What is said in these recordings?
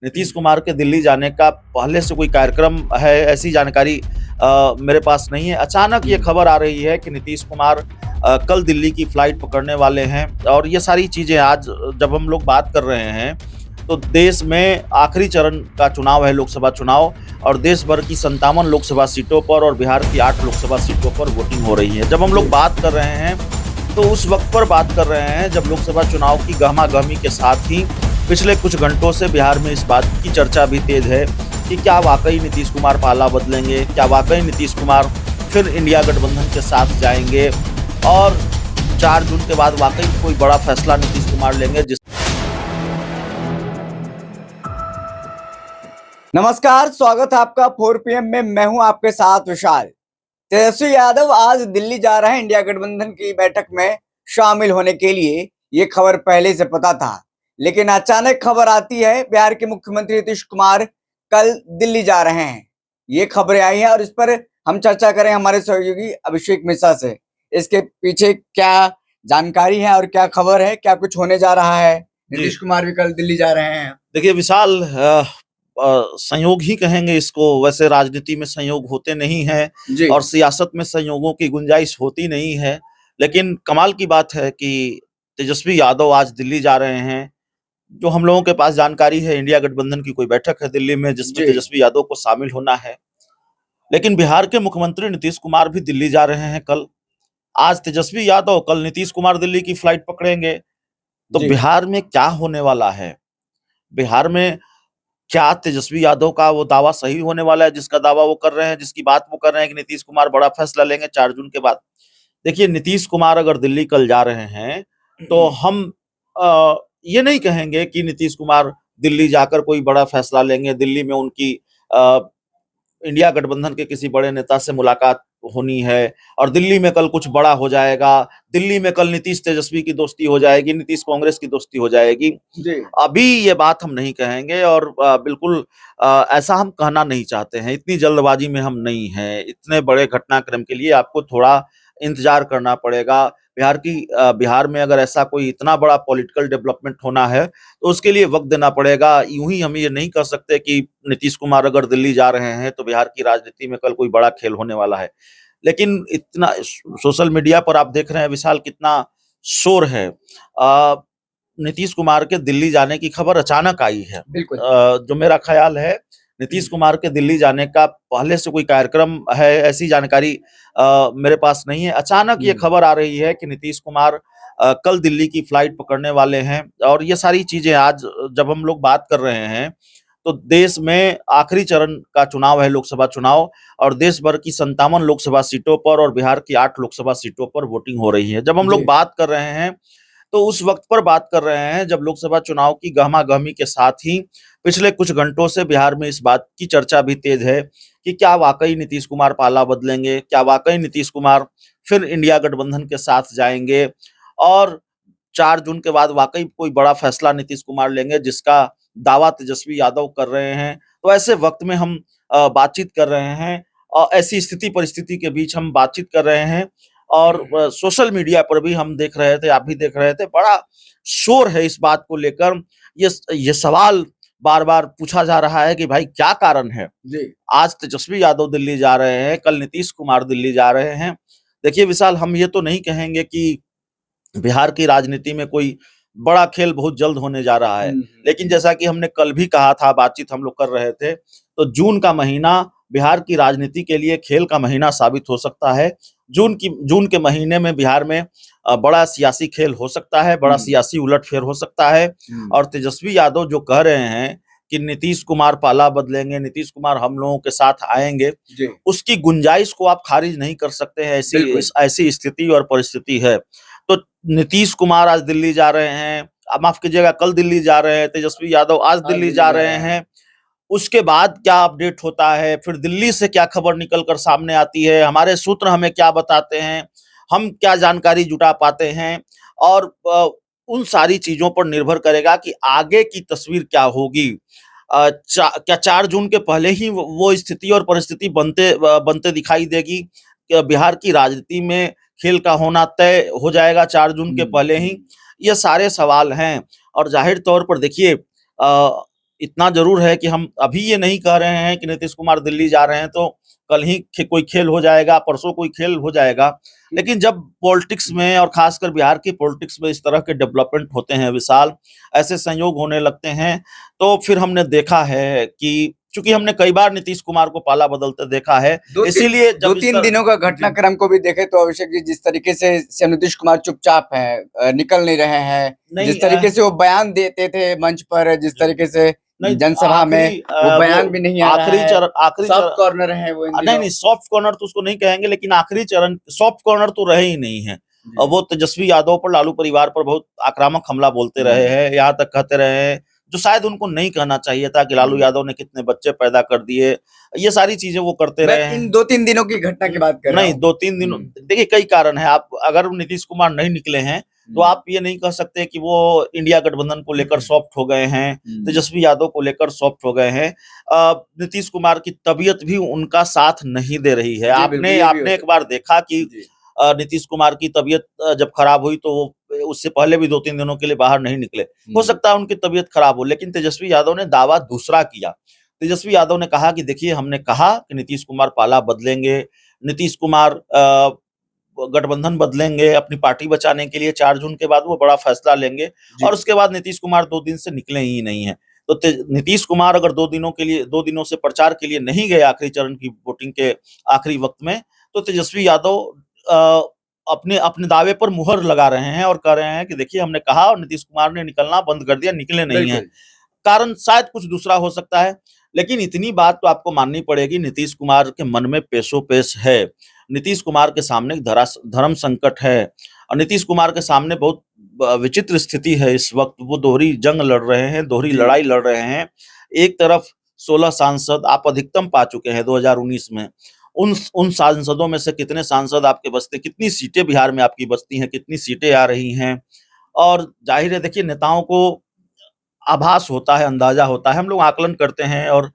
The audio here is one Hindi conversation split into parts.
नीतीश कुमार के दिल्ली जाने का पहले से कोई कार्यक्रम है, ऐसी जानकारी मेरे पास नहीं है। अचानक ये खबर आ रही है कि नीतीश कुमार कल दिल्ली की फ्लाइट पकड़ने वाले हैं और ये सारी चीज़ें आज जब हम लोग बात कर रहे हैं, तो देश में आखिरी चरण का चुनाव है, लोकसभा चुनाव, और देश भर की 57 लोकसभा सीटों पर और बिहार की 8 लोकसभा सीटों पर वोटिंग हो रही है। जब हम लोग बात कर रहे हैं, तो उस वक्त पर बात कर रहे हैं जब लोकसभा चुनाव की गहमा-गहमी के साथ ही पिछले कुछ घंटों से बिहार में इस बात की चर्चा भी तेज है कि क्या वाकई नीतीश कुमार पाला बदलेंगे, क्या वाकई नीतीश कुमार फिर इंडिया गठबंधन के साथ जाएंगे और 4 जून के बाद वाकई कोई बड़ा फैसला नीतीश कुमार लेंगे। नमस्कार, स्वागत है आपका 4 PM में। मैं हूं आपके साथ विशाल। तेजस्वी यादव आज दिल्ली जा रहे हैं इंडिया गठबंधन की बैठक में शामिल होने के लिए। ये खबर पहले से पता था, लेकिन अचानक खबर आती है बिहार के मुख्यमंत्री नीतीश कुमार कल दिल्ली जा रहे हैं। ये खबरें आई हैं और इस पर हम चर्चा करें हमारे सहयोगी अभिषेक मिश्रा से। इसके पीछे क्या जानकारी है और क्या खबर है, क्या कुछ होने जा रहा है? नीतीश कुमार भी कल दिल्ली जा रहे हैं। देखिए विशाल, संयोग ही कहेंगे इसको। वैसे राजनीति में संयोग होते नहीं हैं और सियासत में संयोगों की गुंजाइश होती नहीं है, लेकिन कमाल की बात है कि तेजस्वी यादव आज दिल्ली जा रहे हैं। जो हम लोगों के पास जानकारी है, इंडिया गठबंधन की कोई बैठक है दिल्ली में जिसमें तेजस्वी यादव को शामिल होना है। लेकिन बिहार के मुख्यमंत्री नीतीश कुमार भी दिल्ली जा रहे हैं कल। आज तेजस्वी यादव, कल नीतीश कुमार दिल्ली की फ्लाइट पकड़ेंगे। तो बिहार में क्या होने वाला है? बिहार में क्या तेजस्वी यादव का वो दावा सही होने वाला है जिसका दावा वो कर रहे हैं, जिसकी बात वो कर रहे हैं कि नीतीश कुमार बड़ा फैसला लेंगे 4 जून के बाद? देखिए, नीतीश कुमार अगर दिल्ली कल जा रहे हैं तो हम ये नहीं कहेंगे कि नीतीश कुमार दिल्ली जाकर कोई बड़ा फैसला लेंगे। दिल्ली में उनकी अ, इंडिया गठबंधन के किसी बड़े नेता से मुलाकात होनी है और दिल्ली में कल कुछ बड़ा हो जाएगा। दिल्ली में कल नीतीश तेजस्वी की दोस्ती हो जाएगी, नीतीश कांग्रेस की दोस्ती हो जाएगी। अभी ये बात हम नहीं कहेंगे और बिल्कुल ऐसा हम कहना नहीं चाहते हैं। इतनी जल्दबाजी में हम नहीं हैं। इतने बड़े घटनाक्रम के लिए आपको थोड़ा इंतजार करना पड़ेगा। बिहार में अगर ऐसा कोई इतना बड़ा पॉलिटिकल डेवलपमेंट होना है तो उसके लिए वक्त देना पड़ेगा। यूं ही हम ये नहीं कह सकते कि नीतीश कुमार अगर दिल्ली जा रहे हैं तो बिहार की राजनीति में कल कोई बड़ा खेल होने वाला है। लेकिन इतना सोशल मीडिया पर आप देख रहे हैं विशाल, कितना शोर है। नीतीश कुमार के दिल्ली जाने की खबर अचानक आई है। जो मेरा ख्याल है, नीतीश कुमार के दिल्ली जाने का पहले से कोई कार्यक्रम है, ऐसी जानकारी मेरे पास नहीं है। अचानक ये खबर आ रही है कि नीतीश कुमार कल दिल्ली की फ्लाइट पकड़ने वाले हैं और ये सारी चीजें आज जब हम लोग बात कर रहे हैं, तो देश में आखिरी चरण का चुनाव है, लोकसभा चुनाव, और देश भर की 57 लोकसभा सीटों पर और बिहार की 8 लोकसभा सीटों पर वोटिंग हो रही है। जब हम लोग बात कर रहे हैं, तो उस वक्त पर बात कर रहे हैं जब लोकसभा चुनाव की गहमा-गहमी के साथ ही पिछले कुछ घंटों से बिहार में इस बात की चर्चा भी तेज है कि क्या वाकई नीतीश कुमार पाला बदलेंगे, क्या वाकई नीतीश कुमार फिर इंडिया गठबंधन के साथ जाएंगे और 4 जून के बाद वाकई कोई बड़ा फैसला नीतीश कुमार लेंगे जिसका दावा तेजस्वी यादव कर रहे हैं। तो ऐसे वक्त में हम बातचीत कर रहे हैं और ऐसी स्थिति परिस्थिति के बीच हम बातचीत कर रहे हैं और सोशल मीडिया पर भी हम देख रहे थे, आप भी देख रहे थे, बड़ा शोर है इस बात को लेकर। ये सवाल बार-बार पूछा जा रहा है कि भाई क्या कारण है? आज तेजस्वी यादव दिल्ली जा रहे हैं, कल नीतीश कुमार दिल्ली जा रहे हैं। देखिए विशाल, हम ये तो नहीं कहेंगे कि बिहार की राजनीति में कोई बड़ा खेल बहुत जल्द होने जा रहा है, लेकिन जैसा कि हमने कल भी कहा था, बातचीत हम लोग कर रहे थे, तो जून का महीना बिहार की राजनीति के लिए खेल का महीना साबित हो सकता है। जून के महीने में बिहार में बड़ा सियासी खेल हो सकता है, बड़ा सियासी उलटफेर हो सकता है और तेजस्वी यादव जो कह रहे हैं कि नीतीश कुमार पाला बदलेंगे, नीतीश कुमार हम लोगों के साथ आएंगे, उसकी गुंजाइश को आप खारिज नहीं कर सकते हैं। ऐसी स्थिति और परिस्थिति है। तो नीतीश कुमार आज दिल्ली जा रहे हैं, माफ कीजिएगा, कल दिल्ली जा रहे हैं, तेजस्वी यादव आज दिल्ली जा रहे हैं। उसके बाद क्या अपडेट होता है, फिर दिल्ली से क्या खबर निकल कर सामने आती है, हमारे सूत्र हमें क्या बताते हैं, हम क्या जानकारी जुटा पाते हैं, और उन सारी चीजों पर निर्भर करेगा कि आगे की तस्वीर क्या होगी। क्या 4 जून के पहले ही वो स्थिति और परिस्थिति बनते दिखाई देगी? बिहार की राजनीति में खेल का होना तय हो जाएगा 4 जून के पहले ही? ये सारे सवाल हैं और जाहिर तौर पर देखिए, इतना जरूर है कि हम अभी ये नहीं कह रहे हैं कि नीतीश कुमार दिल्ली जा रहे हैं तो कल ही कोई खेल हो जाएगा, परसों कोई खेल हो जाएगा। लेकिन जब पॉलिटिक्स में और खासकर बिहार की पॉलिटिक्स में इस तरह के डेवलपमेंट होते हैं विशाल, ऐसे संयोग होने लगते हैं, तो फिर हमने देखा है कि चूंकि हमने कई बार नीतीश कुमार को पाला बदलते देखा है, इसीलिए दो तीन दिनों का घटनाक्रम को भी देखे तो अभिषेक जी, जिस तरीके से नीतीश कुमार चुपचाप है, निकल नहीं रहे हैं, जिस तरीके से वो बयान देते थे मंच पर, जिस तरीके से जनसभा में वो बयान भी नहीं आ रहा है, आखिरी सॉफ्ट कॉर्नर है वो। नहीं, सॉफ्ट कॉर्नर तो उसको नहीं कहेंगे, लेकिन आखिरी चरण सॉफ्ट कॉर्नर तो रहे ही नहीं है। और वो तेजस्वी यादव पर, लालू परिवार पर बहुत आक्रामक हमला बोलते रहे हैं, यहाँ तक कहते रहे हैं जो शायद उनको नहीं कहना चाहिए था कि लालू यादव ने कितने बच्चे पैदा कर दिए। ये सारी चीजें वो करते रहे हैं। इन 2-3 दिनों की घटना की बात कर रहा हूं। नहीं, 2-3 दिनों, देखिए कई कारण है। आप अगर नीतीश कुमार नहीं निकले हैं तो आप ये नहीं कह सकते कि वो इंडिया गठबंधन को लेकर सॉफ्ट हो गए हैं, तेजस्वी यादव को लेकर सॉफ्ट हो गए हैं। नीतीश कुमार की तबीयत भी उनका साथ नहीं दे रही है। आपने एक बार देखा कि नीतीश कुमार की तबीयत जब खराब हुई तो वो उससे पहले भी 2-3 दिनों के लिए बाहर नहीं निकले। हो सकता है उनकी तबीयत खराब हो, लेकिन तेजस्वी यादव ने दावा दूसरा किया। तेजस्वी यादव ने कहा कि देखिए, हमने कहा कि नीतीश कुमार पाला बदलेंगे, नीतीश कुमार गठबंधन बदलेंगे, अपनी पार्टी बचाने के लिए 4 जून के बाद वो बड़ा फैसला लेंगे, और उसके बाद नीतीश कुमार 2 दिन से निकले ही नहीं है। तो नीतीश कुमार अगर 2 दिनों से प्रचार के लिए नहीं गए आखिरी चरण की वोटिंग के आखिरी वक्त में, तो तेजस्वी यादव अपने अपने दावे पर मुहर लगा रहे हैं और कह रहे हैं कि देखिए, हमने कहा और नीतीश कुमार ने निकलना बंद कर दिया, निकले नहीं है। कारण शायद कुछ दूसरा हो सकता है, लेकिन इतनी बात तो आपको माननी पड़ेगी, नीतीश कुमार के मन में पेशोपेश है। नीतीश कुमार के सामने धर्म संकट है, और नीतीश कुमार के सामने बहुत विचित्र स्थिति है इस वक्त। वो दोहरी जंग लड़ रहे हैं, दोहरी लड़ाई लड़ रहे हैं। एक तरफ 16 सांसद आप अधिकतम पा चुके हैं 2019 में। उन सांसदों में से कितने सांसद आपके बचते, कितनी सीटें बिहार में आपकी बचती हैं, कितनी सीटें आ रही हैं। और जाहिर है, देखिए, नेताओं को आभास होता है, अंदाजा होता है, हम लोग आकलन करते हैं और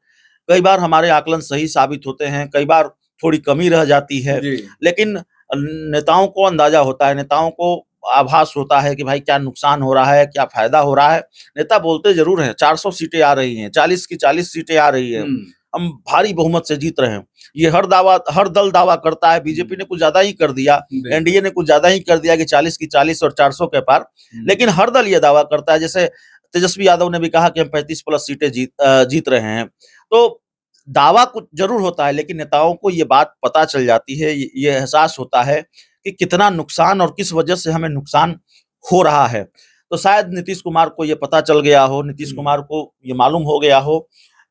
कई बार हमारे आकलन सही साबित होते हैं, कई बार थोड़ी कमी रह जाती है, लेकिन नेताओं को अंदाजा होता है, नेताओं को आभास होता है कि भाई क्या नुकसान हो रहा है, क्या फायदा हो रहा है। नेता बोलते जरूर हैं 400 सीटें आ रही हैं, 40 की 40 सीटें आ रही है, हम भारी बहुमत से जीत रहे हैं। ये हर दल दावा करता है, बीजेपी ने कुछ ज्यादा ही कर दिया, एनडीए ने कुछ ज्यादा ही कर दिया कि 40 की 40 और 400 के पार, लेकिन हर दल ये दावा करता है। जैसे तेजस्वी यादव ने भी कहा कि हम 35+ सीटें जीत रहे हैं। तो दावा कुछ जरूर होता है, लेकिन नेताओं को ये बात पता चल जाती है, ये एहसास होता है कि कितना नुकसान और किस वजह से हमें नुकसान हो रहा है। तो शायद नीतीश कुमार को ये पता चल गया हो, नीतीश कुमार को ये मालूम हो गया हो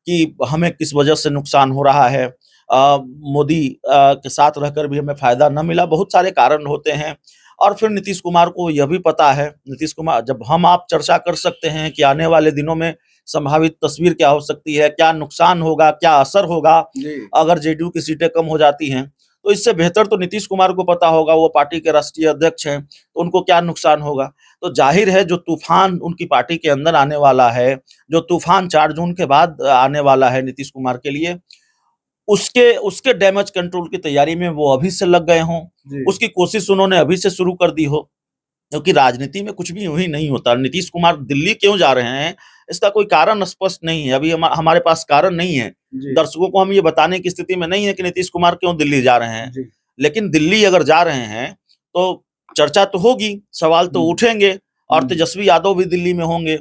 कि हमें किस वजह से नुकसान हो रहा है। मोदी के साथ रहकर भी हमें फायदा न मिला, बहुत सारे कारण होते हैं। और फिर नीतीश कुमार को यह भी पता है, नीतीश कुमार, जब हम आप चर्चा कर सकते हैं कि आने वाले दिनों में संभावित तस्वीर क्या हो सकती है, क्या नुकसान होगा, क्या असर होगा अगर जेडीयू की सीटें कम हो जाती हैं, तो इससे बेहतर तो नीतीश कुमार को पता होगा, वो पार्टी के राष्ट्रीय अध्यक्ष हैं, तो उनको क्या नुकसान होगा। तो जाहिर है, जो तूफान उनकी पार्टी के अंदर आने वाला है, जो तूफान 4 जून के बाद आने वाला है नीतीश कुमार के लिए, उसके डैमेज कंट्रोल की तैयारी में वो अभी से लग गए हों, उसकी कोशिश उन्होंने अभी से शुरू कर दी हो, क्योंकि राजनीति में कुछ भी यूं ही नहीं होता। नीतीश कुमार दिल्ली क्यों जा रहे हैं, इसका कोई कारण स्पष्ट नहीं है, अभी हमारे पास कारण नहीं है। दर्शकों को हम ये बताने की स्थिति में नहीं है कि नीतीश कुमार क्यों दिल्ली जा रहे हैं, लेकिन दिल्ली अगर जा रहे हैं तो चर्चा तो होगी, सवाल तो उठेंगे, और तेजस्वी यादव भी दिल्ली में होंगे।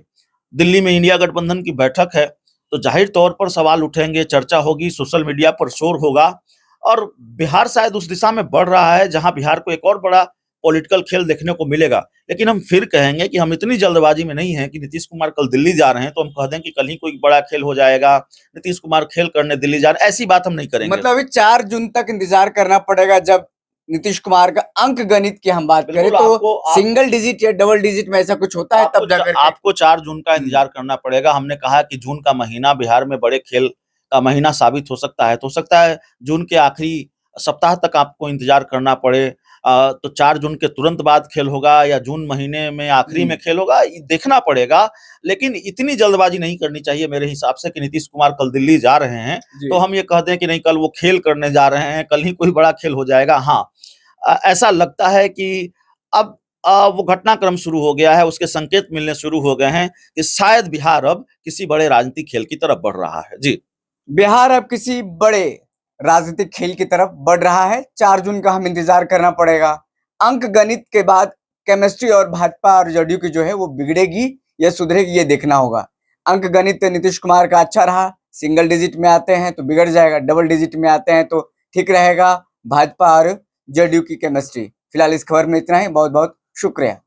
दिल्ली में इंडिया गठबंधन की बैठक है, तो जाहिर तौर पर सवाल उठेंगे, चर्चा होगी, सोशल मीडिया पर शोर होगा, और बिहार शायद उस दिशा में बढ़ रहा है जहां बिहार को एक और बड़ा पॉलिटिकल खेल देखने को मिलेगा। लेकिन हम फिर कहेंगे कि हम इतनी जल्दबाजी में नहीं है कि नीतीश कुमार कल दिल्ली जा रहे हैं तो हम कह दें कि कल ही कोई बड़ा खेल हो जाएगा, नीतीश कुमार खेल करने दिल्ली जा रहे हैं, ऐसी बात हम नहीं करेंगे। मतलब अभी 4 जून तक इंतजार करना पड़ेगा, जब नीतीश कुमार का अंक गणित की हम बात करें तो सिंगल डिजिट या डबल डिजिट में ऐसा कुछ होता है, तब जाकर आपको 4 जून का इंतजार करना पड़ेगा। हमने कहा कि जून का महीना बिहार में बड़े खेल का महीना साबित हो सकता है, तो हो सकता है जून के आखिरी सप्ताह तक आपको इंतजार करना पड़े। तो 4 जून के तुरंत बाद खेल होगा या जून महीने में आखिरी में खेल होगा, देखना पड़ेगा। लेकिन इतनी जल्दबाजी नहीं करनी चाहिए मेरे हिसाब से कि नीतीश कुमार कल दिल्ली जा रहे हैं तो हम ये कह दें कि नहीं, कल वो खेल करने जा रहे हैं, कल ही कोई बड़ा खेल हो जाएगा। हाँ, ऐसा लगता है कि अब वो घटनाक्रम शुरू हो गया है, उसके संकेत मिलने शुरू हो गए हैं कि शायद बिहार अब किसी बड़े राजनीतिक खेल की तरफ बढ़ रहा है। जी, बिहार अब किसी बड़े राजनीतिक खेल की तरफ बढ़ रहा है। 4 जून का हम इंतजार करना पड़ेगा। अंक गणित के बाद केमिस्ट्री और भाजपा और जदयू की जो है वो बिगड़ेगी या सुधरेगी, ये देखना होगा। अंक गणित नीतीश कुमार का अच्छा रहा, सिंगल डिजिट में आते हैं तो बिगड़ जाएगा, डबल डिजिट में आते हैं तो ठीक रहेगा भाजपा और जदयू की केमिस्ट्री। फिलहाल इस खबर में इतना ही। बहुत बहुत शुक्रिया।